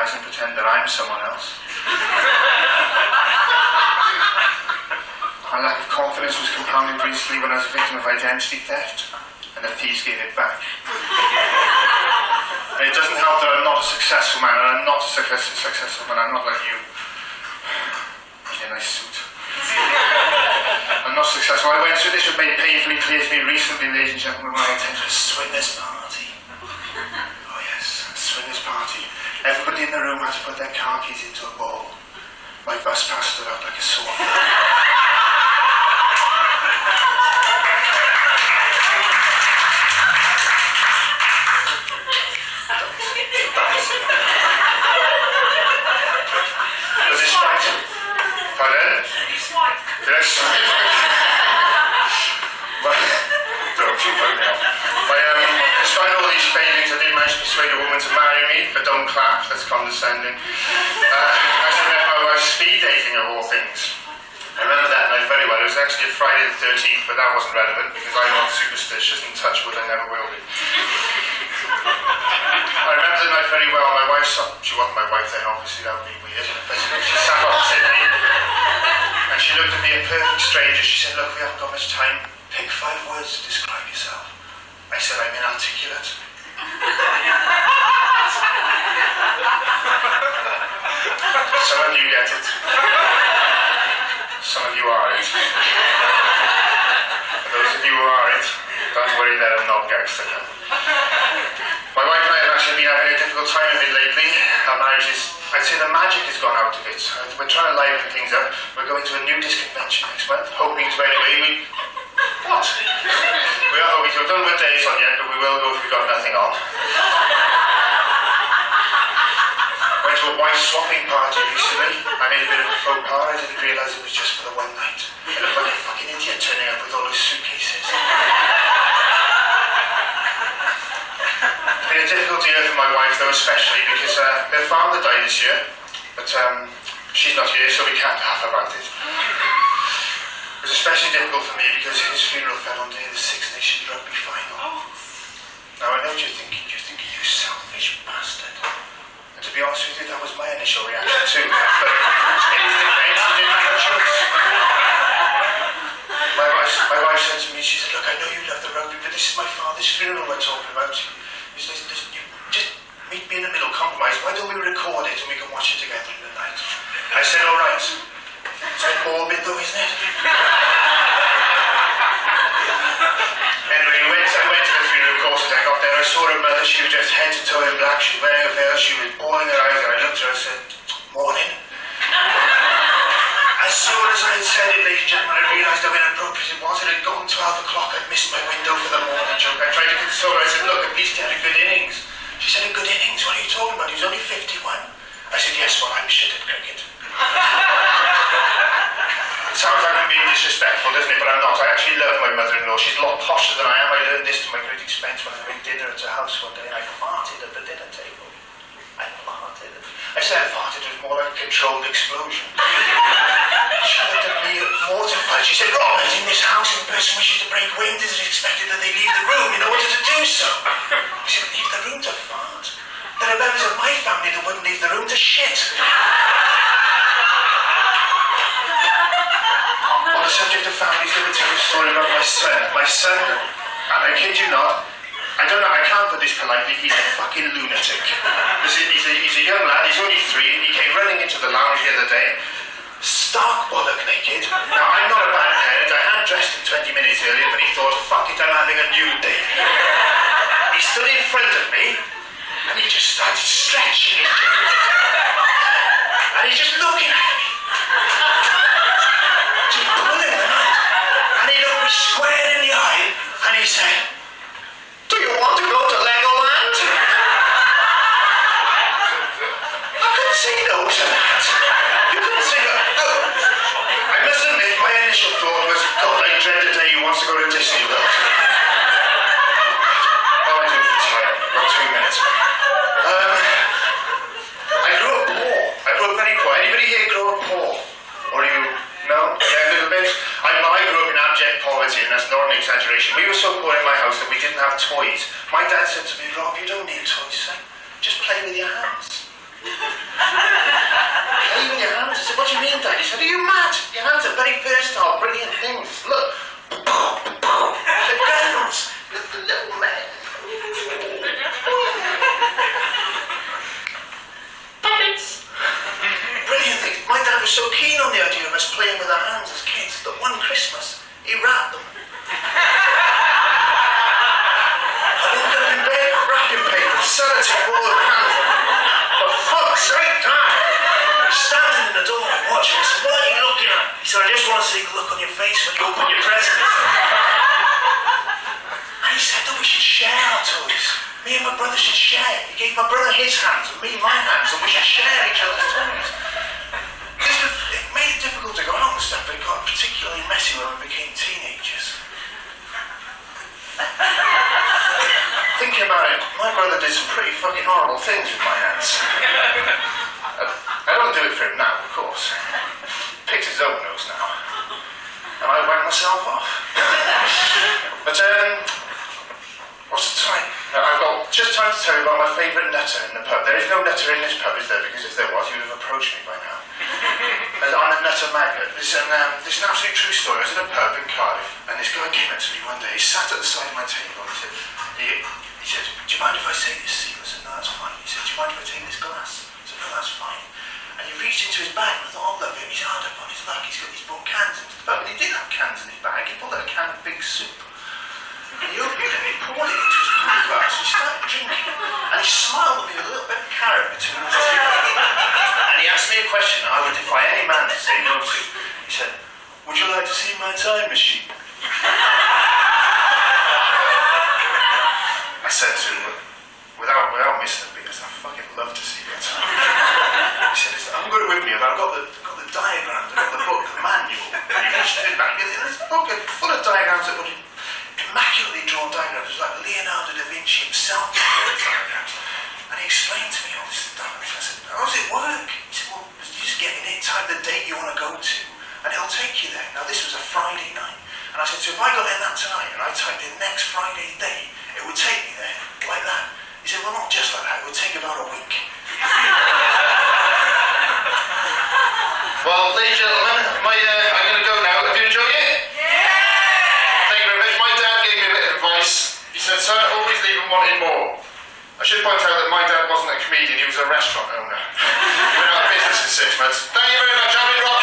apologise and pretend that I'm someone else. My lack of confidence was compounded recently when I was a victim of identity theft, and the thieves gave it back. And it doesn't help that I'm not a successful man, and I'm not a successful man. I'm not like you. In a nice suit. I'm not successful. I went through this, was made painfully clear to me recently, ladies and gentlemen, when I attended a swingers party. Oh yes, a swingers party. Everybody in the room had to put their car keys into a bowl. My bus pass stood out like a sore thumb. Pardon? Did I swipe? Don't you phone me off. Despite all these failings, I did manage to persuade a woman to marry me, but don't clap, that's condescending. I met my wife speed dating of all things. I remember that night very well. It was actually a Friday the 13th, but that wasn't relevant because I'm not superstitious and touch wood, I never will be. I remember the night very well. My wife saw, she wasn't my wife then, obviously, that would be weird. But she sat opposite me and she looked at me, a perfect stranger. She said, look, we haven't got much time. Pick 5 words to describe yourself. I said, I'm inarticulate. Some of you get it. Some of you are it. For those of you who are it, don't worry, they're not gangster. My wife and I have actually been having a difficult time of it lately. Our marriage is, I'd say the magic has gone out of it. We're trying to liven things up. We're going to a nudist convention next month, hoping to anyway. What? We are hoping to. We've done with days on yet, but we will go if we've got nothing on. Went to a wife swapping party recently. I made a bit of a faux pas. I didn't realise it was just for the one night. I looked like a fucking idiot turning up with all those suitcases. It's been a difficult year for my wife though, especially because her father died this year, but she's not here, so we can't laugh about it. It was especially difficult for me because his funeral fell on the day of the Six Nations rugby final. Now I know what you're thinking, you selfish bastard. And to be honest with you, that was my initial reaction too, but in his defense, he didn't have a choice. My wife said to me, she said, look, I know you love the rugby, but this is my father's funeral we're talking about. You just meet me in the middle, compromise. Why don't we record it and we can watch it together in the night? I said, all right. It's a bit morbid though, isn't it? Anyway, I went to the funeral, of course, as I got there. I saw her mother. She was just head to toe in black. She was wearing a veil. She was bawling her eyes, and I looked at her and said, morning. As soon as I had said it, ladies and gentlemen, I realised how inappropriate it was. It had gone 12 o'clock. I'd missed my window for the morning joke. I tried to console her. I said, look, at least he had a good innings. She said, a good innings? What are you talking about? He was only 51. I said, yes, well, I'm shit at cricket. It sounds like I'm being disrespectful, doesn't it? But I'm not. I actually love my mother-in-law. She's a lot posher than I am. I learned this to my great expense when I made dinner at her house one day, and I farted at the dinner table. I farted. I said I farted. It was more like a controlled explosion. She looked at me mortified. She said, Robert, in this house, if a person wishes to break wind, it is expected that they leave the room in order to do so. I said, leave the room to fart? There are members of my family that wouldn't leave the room to shit. On the subject of families, let me tell you a story about my son. My son, and I kid you not, I don't know, I can't put this politely, he's a fucking lunatic. He's a young lad, he's only 3, and he came running into the lounge the other day, stark bollock naked. Now, I'm not a bad parent, I had dressed him 20 minutes earlier, but he thought, fuck it, I'm having a nude day. He stood in front of me, and he just started stretching his genitals. And he's just looking at me. Just pulling them out. And he looked me square in the eye, and he said, do you want to go to Legoland? I couldn't say no to that. You couldn't say no. I must admit, my initial thought was, God, I dread the day he wants to go to Disney World. How I do for time? About 2 minutes. I grew up poor. I grew up very poor. Anybody here grew up poor? Or you? No? Yeah, a little bit? I grew up in abject poverty, and that's not an exaggeration. We were so poor in my house that we didn't have toys. My dad said to me, Rob, you don't need toys, son. Just play with your hands. was so keen on the idea of us playing with our hands as kids that one Christmas, he wrapped them. I woke up in bed, wrapping paper, sellotape all around. For fuck's sake, Dad! He's standing in the doorway watching. I said, what are you looking at? He said, I just want to see the look on your face when you open your presents. And he said, we should share our toys. Me and my brother should share. He gave my brother his hands and me my hands, and we should share each other's toys. It made it difficult to go out and stuff, but it got particularly messy when we became teenagers. Thinking about it, my brother did some pretty fucking horrible things with my hands. I don't do it for him now, of course. Picks his own nose now. And I whack myself off. But, what's the time? I've got just time to tell you about my favourite nutter in the pub. There is no nutter in this pub, is there? Because if there was, you would have approached me by now. I'm a nutter magnet. This is an absolute true story. I was in a pub in Cardiff, and this guy came up to me one day. He sat at the side of my table and he said, do you mind if I take this seat? I said, no, that's fine. He said, do you mind if I take this glass? I said, no, that's fine. And he reached into his bag, and I thought, I'll love him. He's hard up on his luck. He's brought cans into the pub. And he did have cans in his bag. He pulled out a can of big soup. And he opened it and he poured it into his pint glass. He started drinking. And he smiled at me with a little bit of carrot between his teeth. And he asked me a question that I would defy any man to say no to. He said, would you like to see my time machine? I said to him, without missing it, because I fucking love to see your time. He said, I haven't got it with me, but I've got the diagrams, I've got the book, the manual. And he reached in his back. There's a book full of diagrams that would immaculately drawn diagrams. It was like Leonardo da Vinci himself drew diagrams. And he explained to me all this stuff. And I said, how does it work? He said, well, you just get in it, type the date you want to go to, and it'll take you there. Now, this was a Friday night. And I said, so if I got in that tonight and I typed in next Friday date, it would take me there, like that. He said, well, not just like that. It would take about a week. Well, ladies and gentlemen, I'm going to go now. Have you enjoyed it? Thank you very much. My dad gave me a bit of advice. He said, son, always leave them wanting more. I should point out that my dad wasn't a comedian, he was a restaurant owner. He went out of business in 6 months. Thank you very much, I've been Rob.